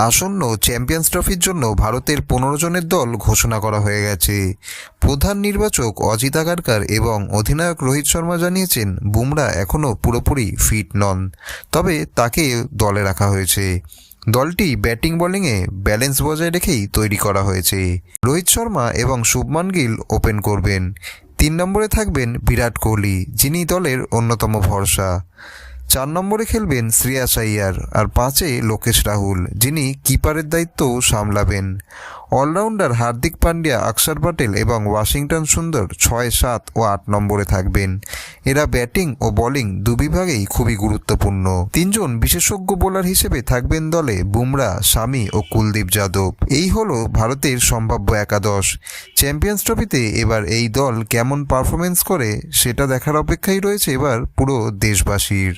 আসন্ন চ্যাম্পিয়ন্স ট্রফির জন্য ভারতের 15 জনের দল ঘোষণা করা হয়ে গেছে। প্রধান নির্বাচক অজিত আগারকার এবং অধিনায়ক রোহিত শর্মা জানিয়েছেন বুমরা এখনও পুরোপুরি ফিট নন, তবে তাকে দলে রাখা হয়েছে। দলটি ব্যাটিং বোলিংয়ে ব্যালেন্স বজায় রেখেই তৈরি করা হয়েছে। রোহিত শর্মা এবং শুভমান গিল ওপেন করবেন। 3 নম্বরে থাকবেন বিরাট কোহলি, যিনি দলের অন্যতম ভরসা। 4 নম্বরে খেলবেন শ্রেয়াস আইয়ার, আর 5-এ লোকেশ রাহুল, যিনি কিপারের দায়িত্বও সামলাবেন। অলরাউন্ডার হার্দিক পান্ডিয়া, অক্ষর প্যাটেল এবং ওয়াশিংটন সুন্দর 6, 7 ও 8 নম্বরে থাকবেন। এরা ব্যাটিং ও বোলিং দুবিভাগেই খুবই গুরুত্বপূর্ণ। 3 জন বিশেষজ্ঞ বোলার হিসেবে থাকবেন দলে বুমরা, শামি ও কুলদীপ যাদব। এই হলো ভারতের সম্ভাব্য একাদশ। চ্যাম্পিয়ন্স ট্রফিতে এবার এই দল কেমন পারফরমেন্স করে সেটা দেখার অপেক্ষাই রয়েছে এবার পুরো দেশবাসীর।